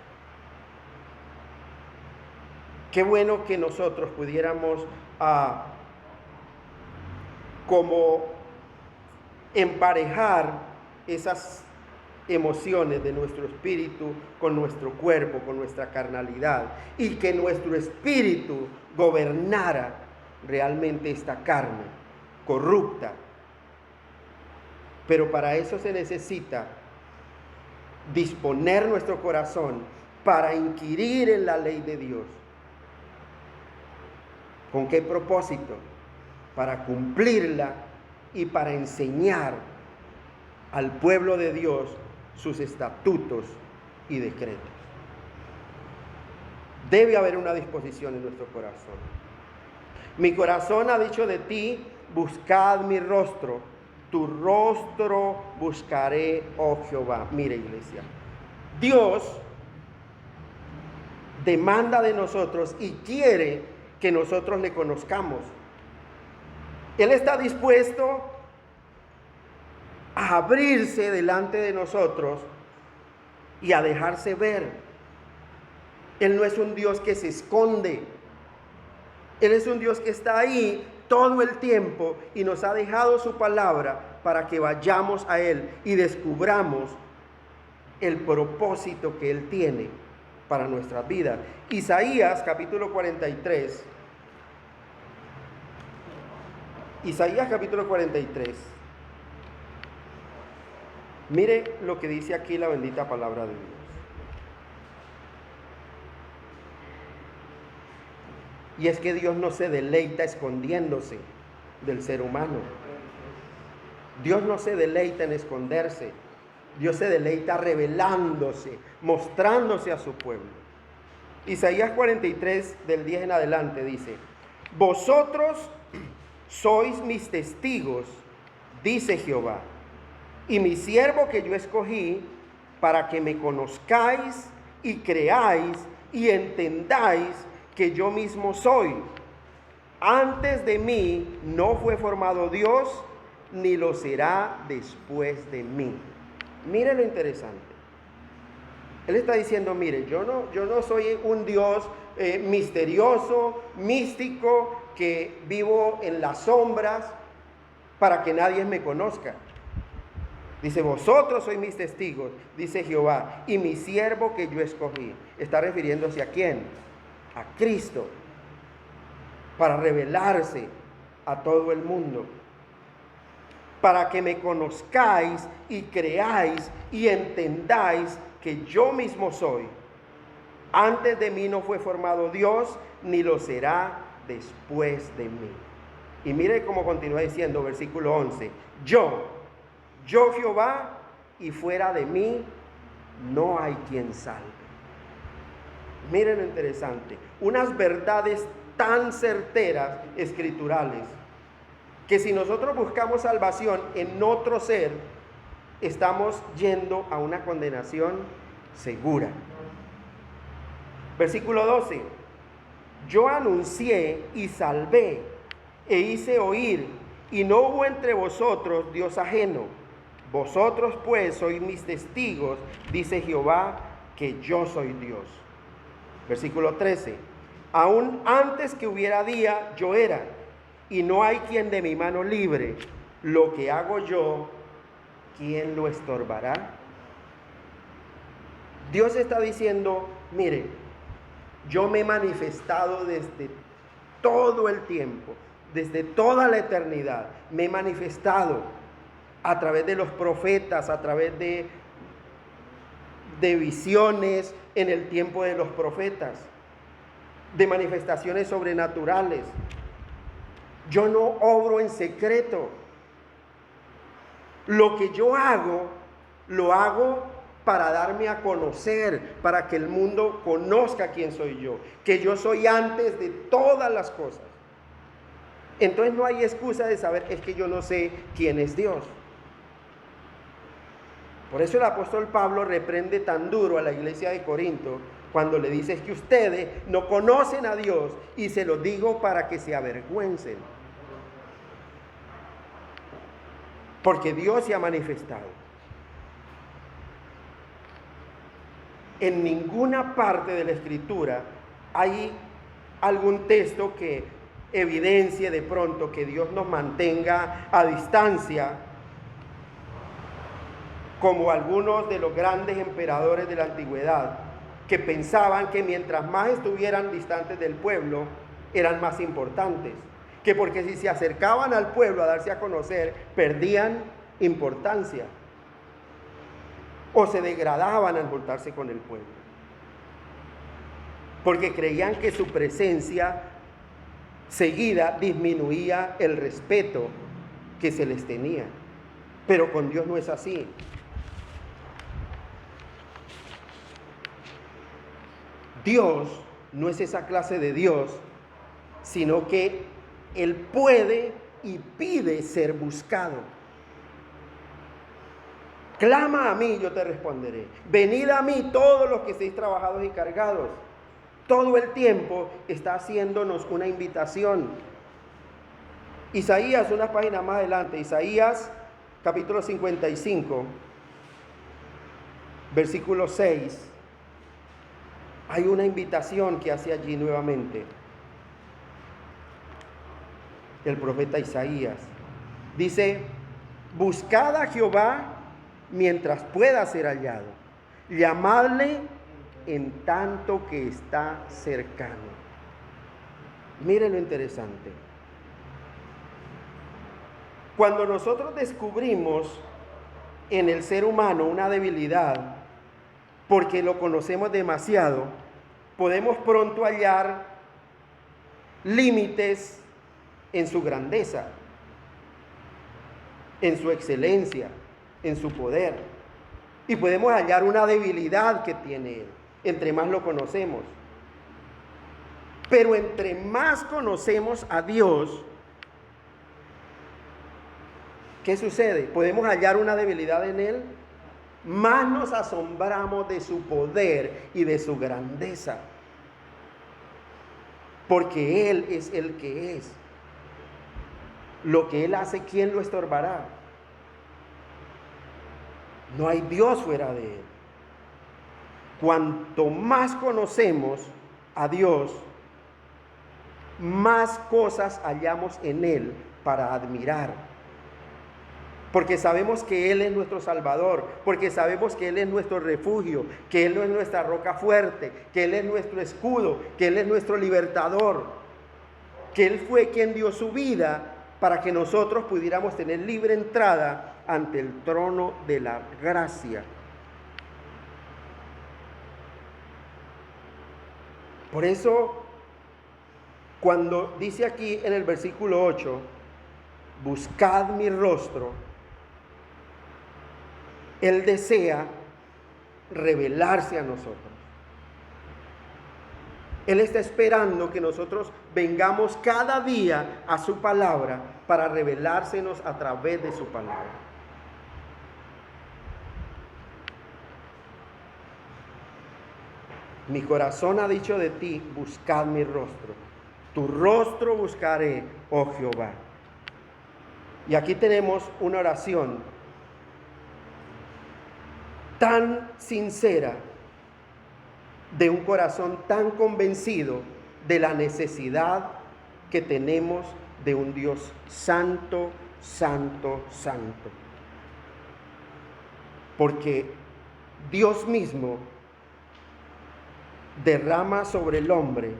Qué bueno que nosotros pudiéramos como emparejar esas emociones de nuestro espíritu con nuestro cuerpo, con nuestra carnalidad, y que nuestro espíritu gobernara realmente esta carne corrupta. Pero para eso se necesita disponer nuestro corazón para inquirir en la ley de Dios. ¿Con qué propósito? Para cumplirla y para enseñar al pueblo de Dios sus estatutos y decretos. Debe haber una disposición en nuestro corazón. Mi corazón ha dicho de ti, buscad mi rostro, tu rostro buscaré, oh Jehová. Mire, iglesia, Dios demanda de nosotros y quiere que nosotros le conozcamos. Él está dispuesto a abrirse delante de nosotros y a dejarse ver. Él no es un Dios que se esconde. Él es un Dios que está ahí todo el tiempo y nos ha dejado su palabra para que vayamos a Él y descubramos el propósito que Él tiene para nuestras vidas. Isaías capítulo 43. Isaías capítulo 43. Mire lo que dice aquí la bendita palabra de Dios. Y es que Dios no se deleita escondiéndose del ser humano. Dios no se deleita en esconderse. Dios se deleita revelándose, mostrándose a su pueblo. Isaías 43 del 10 en adelante dice, vosotros sois mis testigos, dice Jehová, y mi siervo que yo escogí, para que me conozcáis y creáis y entendáis que yo mismo soy. Antes de mí no fue formado Dios, ni lo será después de mí. Mire lo interesante. Él está diciendo, mire, yo no soy un Dios misterioso, místico, que vivo en las sombras para que nadie me conozca. Dice, vosotros sois mis testigos, dice Jehová, y mi siervo que yo escogí. Está refiriéndose a quién? A Cristo, para revelarse a todo el mundo, para que me conozcáis y creáis y entendáis que yo mismo soy. Antes de mí no fue formado Dios, ni lo será después de mí. Y mire cómo continúa diciendo, versículo 11, yo Jehová, y fuera de mí no hay quien salve. Miren lo interesante, unas verdades tan certeras escriturales, que si nosotros buscamos salvación en otro ser, estamos yendo a una condenación segura. Versículo 12, yo anuncié y salvé, e hice oír, y no hubo entre vosotros Dios ajeno. Vosotros pues sois mis testigos, dice Jehová, que yo soy Dios. Versículo 13, aún antes que hubiera día, yo era, y no hay quien de mi mano libre. Lo que hago yo, ¿quién lo estorbará? Dios está diciendo, mire, yo me he manifestado desde todo el tiempo, desde toda la eternidad. Me he manifestado a través de los profetas, a través de visiones en el tiempo de los profetas, de manifestaciones sobrenaturales. Yo no obro en secreto. Lo que yo hago, lo hago para darme a conocer, para que el mundo conozca quién soy yo, que yo soy antes de todas las cosas. Entonces no hay excusa de saber, es que yo no sé quién es Dios. Por eso el apóstol Pablo reprende tan duro a la iglesia de Corinto cuando le dice, es que ustedes no conocen a Dios, y se lo digo para que se avergüencen. Porque Dios se ha manifestado. En ninguna parte de la Escritura hay algún texto que evidencie de pronto que Dios nos mantenga a distancia, como algunos de los grandes emperadores de la antigüedad, que pensaban que mientras más estuvieran distantes del pueblo, eran más importantes, que porque si se acercaban al pueblo a darse a conocer, perdían importancia, o se degradaban al juntarse con el pueblo, porque creían que su presencia seguida disminuía el respeto que se les tenía. Pero con Dios no es así. Dios no es esa clase de Dios, sino que Él puede y pide ser buscado. Clama a mí, yo te responderé. Venid a mí todos los que estéis trabajados y cargados. Todo el tiempo está haciéndonos una invitación. Isaías, unas páginas más adelante, Isaías capítulo 55, versículo 6. Hay una invitación que hace allí nuevamente el profeta Isaías. Dice, buscad a Jehová mientras pueda ser hallado, llamadle en tanto que está cercano. Mire lo interesante. Cuando nosotros descubrimos en el ser humano una debilidad, porque lo conocemos demasiado, podemos pronto hallar límites en su grandeza, en su excelencia, en su poder. Y podemos hallar una debilidad que tiene Él, entre más lo conocemos. Pero entre más conocemos a Dios, ¿qué sucede? Podemos hallar una debilidad en Él, más nos asombramos de su poder y de su grandeza. Porque Él es el que es. Lo que Él hace, ¿quién lo estorbará? No hay Dios fuera de Él. Cuanto más conocemos a Dios, más cosas hallamos en Él para admirar. Porque sabemos que Él es nuestro Salvador, porque sabemos que Él es nuestro refugio, que Él es nuestra roca fuerte, que Él es nuestro escudo, que Él es nuestro libertador, que Él fue quien dio su vida para que nosotros pudiéramos tener libre entrada ante el trono de la gracia. Por eso, cuando dice aquí en el versículo 8, buscad mi rostro, Él desea revelarse a nosotros. Él está esperando que nosotros vengamos cada día a su palabra para revelársenos a través de su palabra. Mi corazón ha dicho de ti, buscad mi rostro. Tu rostro buscaré, oh Jehová. Y aquí tenemos una oración tan sincera, de un corazón tan convencido de la necesidad que tenemos de un Dios santo, santo, santo. Porque Dios mismo derrama sobre el hombre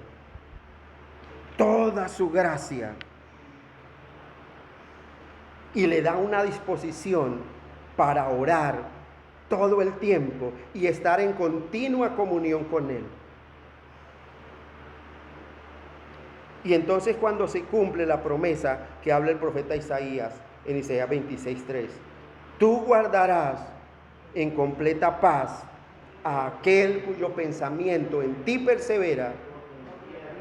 toda su gracia y le da una disposición para orar todo el tiempo y estar en continua comunión con Él. Y entonces cuando se cumple la promesa que habla el profeta Isaías en Isaías 26:3, tú guardarás en completa paz a aquel cuyo pensamiento en ti persevera,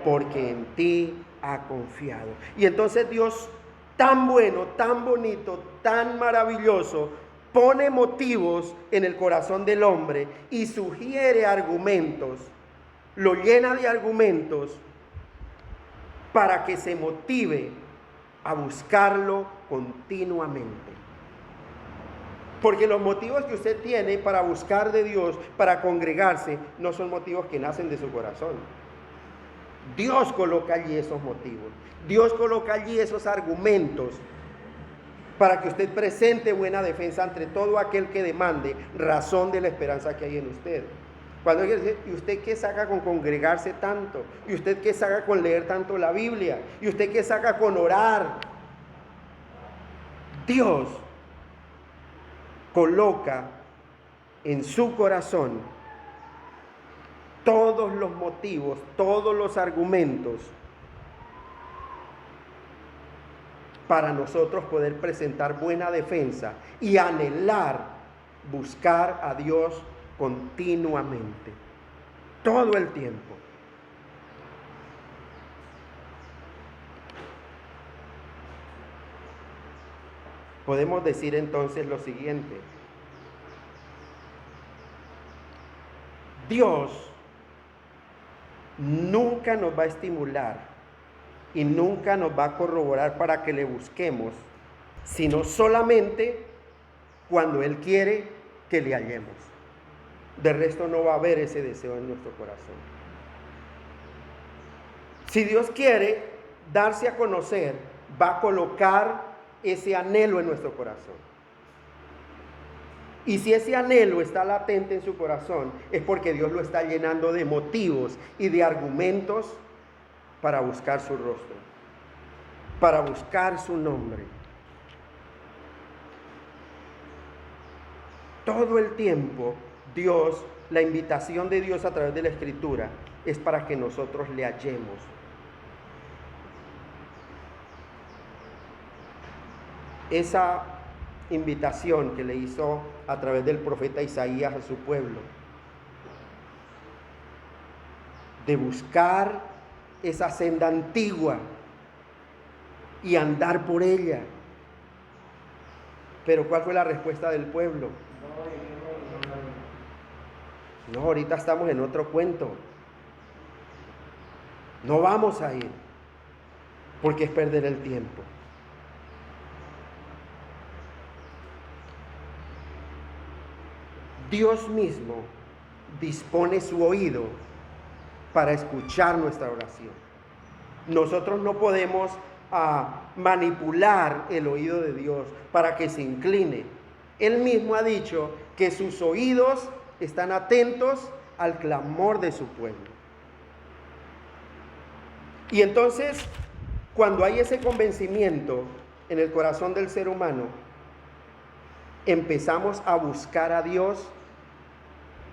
porque en ti ha confiado. Y entonces Dios, tan bueno, tan bonito, tan maravilloso, pone motivos en el corazón del hombre y sugiere argumentos, lo llena de argumentos para que se motive a buscarlo continuamente. Porque los motivos que usted tiene para buscar de Dios, para congregarse, no son motivos que nacen de su corazón. Dios coloca allí esos motivos. Dios coloca allí esos argumentos para que usted presente buena defensa ante todo aquel que demande razón de la esperanza que hay en usted. Cuando dice, ¿y usted qué saca con congregarse tanto? ¿Y usted qué saca con leer tanto la Biblia? ¿Y usted qué saca con orar? Dios coloca en su corazón todos los motivos, todos los argumentos para nosotros poder presentar buena defensa y anhelar buscar a Dios continuamente, todo el tiempo. Podemos decir entonces lo siguiente: Dios nunca nos va a estimular y nunca nos va a corroborar para que le busquemos, sino solamente cuando Él quiere que le hallemos. De resto no va a haber ese deseo en nuestro corazón. Si Dios quiere darse a conocer, va a colocar ese anhelo en nuestro corazón. Y si ese anhelo está latente en su corazón, es porque Dios lo está llenando de motivos y de argumentos para buscar su rostro, para buscar su nombre. Todo el tiempo, Dios, la invitación de Dios a través de la Escritura es para que nosotros le hallemos. Esa invitación que le hizo a través del profeta Isaías a su pueblo, de buscar esa senda antigua y andar por ella. Pero ¿cuál fue la respuesta del pueblo? No, ahorita estamos en otro cuento. No vamos a ir, porque es perder el tiempo. Dios mismo dispone su oído para escuchar nuestra oración. Nosotros no podemos manipular el oído de Dios para que se incline. Él mismo ha dicho que sus oídos están atentos al clamor de su pueblo. Y entonces, cuando hay ese convencimiento en el corazón del ser humano, empezamos a buscar a Dios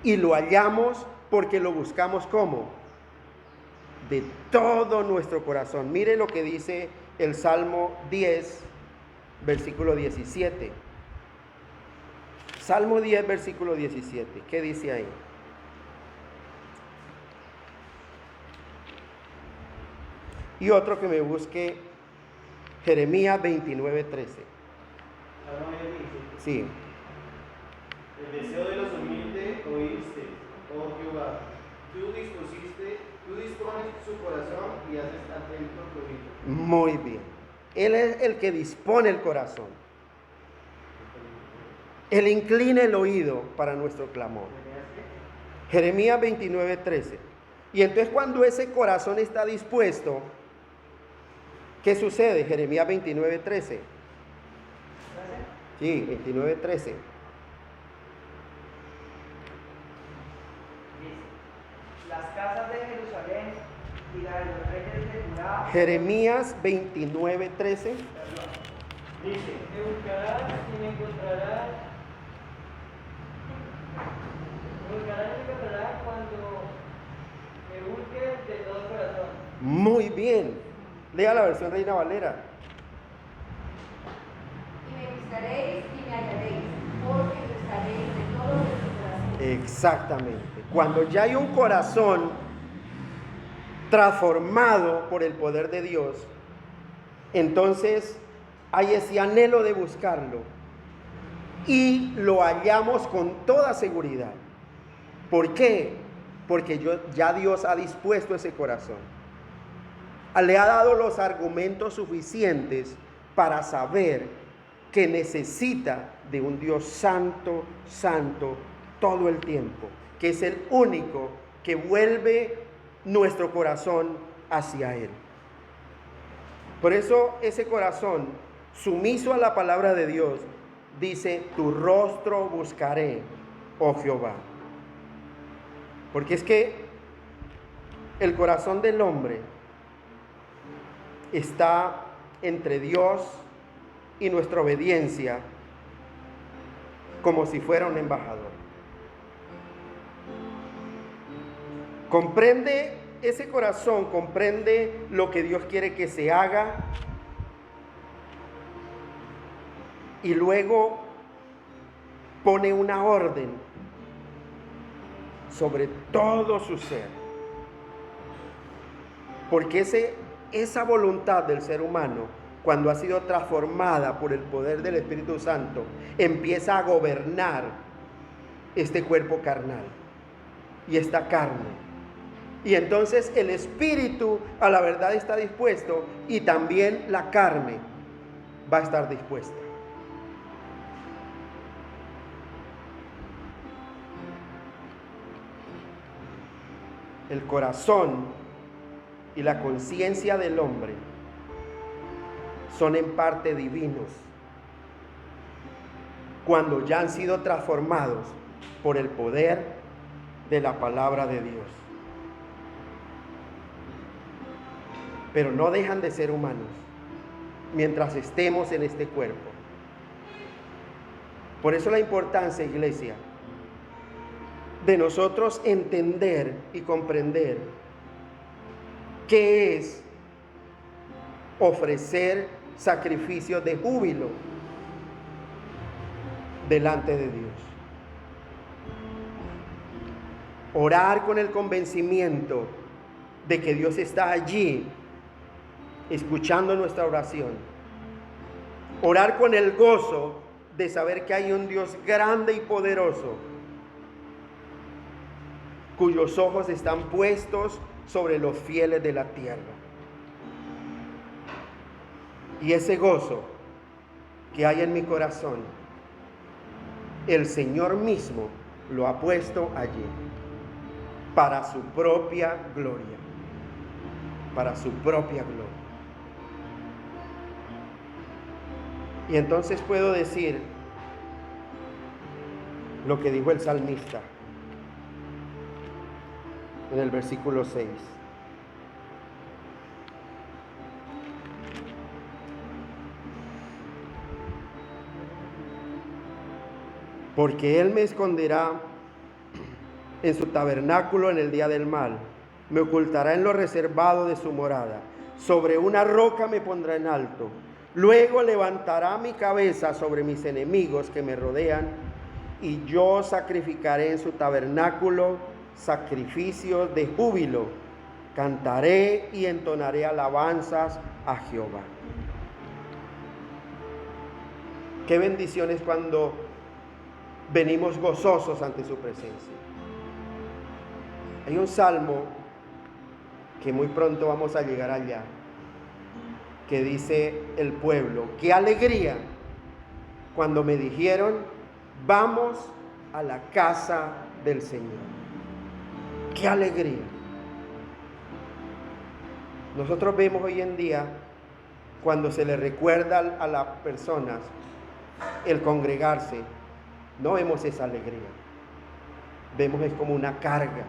y lo hallamos porque lo buscamos ¿cómo? De todo nuestro corazón. Mire lo que dice el Salmo 10, versículo 17. Salmo 10, versículo 17. ¿Qué dice ahí? Y otro que me busque, Jeremías 29, 13. Sí. El deseo de los humildes oíste, oh Jehová. Tú dispones su corazón y haces atento tu oído. Muy bien. Él es el que dispone el corazón. Él inclina el oído para nuestro clamor. Jeremías 29, 13. Y entonces cuando ese corazón está dispuesto, ¿qué sucede? Jeremías 29, 13. Sí, 29, 13. las casas de Jerusalén y la de los reyes de Judá. Jeremías 29:13. Dice, Me buscarás y me encontrarás. Me buscarás y me encontrarás cuando me busques de todo corazón. Muy bien. Lea la versión Reina Valera. Y me buscaréis y me hallaréis, porque buscaréis de todo vuestro corazón. Exactamente. Cuando ya hay un corazón transformado por el poder de Dios, entonces hay ese anhelo de buscarlo y lo hallamos con toda seguridad. ¿Por qué? Porque ya Dios ha dispuesto ese corazón. Le ha dado los argumentos suficientes para saber que necesita de un Dios santo, santo, todo el tiempo, que es el único que vuelve nuestro corazón hacia Él. Por eso ese corazón, sumiso a la palabra de Dios, dice, tu rostro buscaré, oh Jehová. Porque es que el corazón del hombre está entre Dios y nuestra obediencia, como si fuera un embajador. Comprende ese corazón, comprende lo que Dios quiere que se haga y luego pone una orden sobre todo su ser. Porque esa voluntad del ser humano, cuando ha sido transformada por el poder del Espíritu Santo, empieza a gobernar este cuerpo carnal y esta carne. Y entonces el espíritu a la verdad está dispuesto y también la carne va a estar dispuesta. El corazón y la conciencia del hombre son en parte divinos cuando ya han sido transformados por el poder de la palabra de Dios. Pero no dejan de ser humanos mientras estemos en este cuerpo. Por eso la importancia, iglesia, de nosotros entender y comprender qué es ofrecer sacrificios de júbilo delante de Dios. Orar con el convencimiento de que Dios está allí escuchando nuestra oración. Orar con el gozo de saber que hay un Dios grande y poderoso cuyos ojos están puestos sobre los fieles de la tierra. Y ese gozo que hay en mi corazón, el Señor mismo lo ha puesto allí para su propia gloria, para su propia gloria. Y entonces puedo decir lo que dijo el salmista en el versículo 6. Porque Él me esconderá en su tabernáculo en el día del mal, me ocultará en lo reservado de su morada, sobre una roca me pondrá en alto, luego levantará mi cabeza sobre mis enemigos que me rodean, y yo sacrificaré en su tabernáculo sacrificios de júbilo, cantaré y entonaré alabanzas a Jehová. Qué bendiciones cuando venimos gozosos ante su presencia. Hay un salmo que muy pronto vamos a llegar allá, que dice el pueblo: qué alegría cuando me dijeron, vamos a la casa del Señor. ¡Qué alegría! Nosotros vemos hoy en día, cuando se le recuerda a las personas el congregarse, no vemos esa alegría. Vemos es como una carga.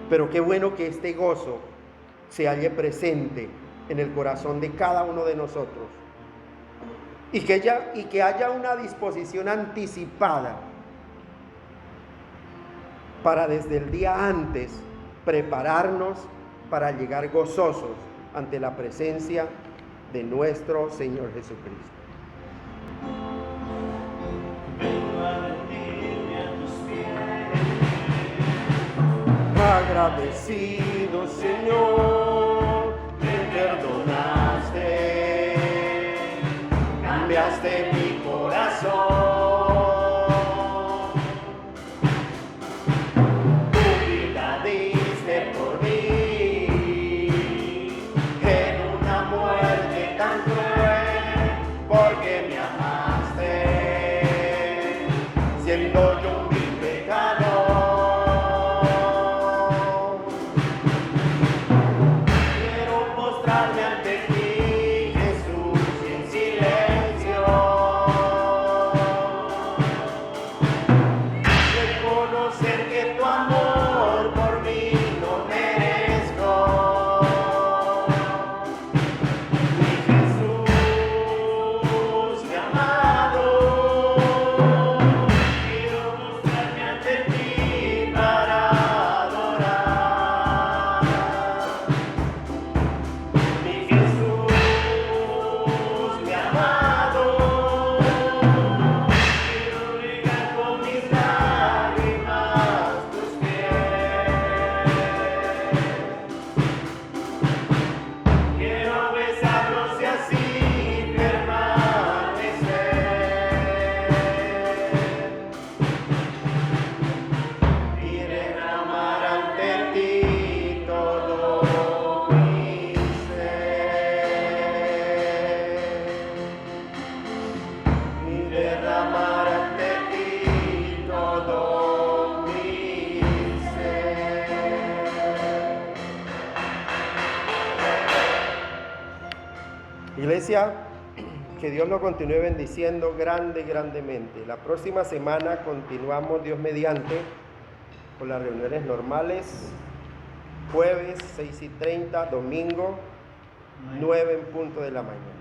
Pero qué bueno que este gozo se halle presente en el corazón de cada uno de nosotros. Y que haya una disposición anticipada para desde el día antes prepararnos para llegar gozosos ante la presencia de nuestro Señor Jesucristo. Vengo a rendirme a tus pies. Agradecido, Señor, me perdonaste, cambiaste mi corazón. Tu vida diste por mí en una muerte tan cruel, porque me amaste, siendo yo un vil pecador. Quiero mostrarme ante ti, Jesús, y en silencio reconocer que tu amor por mí no merezco. Mi Jesús, mi amado, quiero mostrarme ante ti para adorar. Mi Jesús, mi amado, quiero regar con mis lágrimas tus pies. Quiero besarlos y así permanecer y derramar ante ti todo mi ser. Y derramar ante ti todo mi ser. Iglesia, que Dios nos continúe bendiciendo grandemente. La próxima semana continuamos, Dios mediante, con las reuniones normales. Jueves 6:30, domingo 9 en punto de la mañana.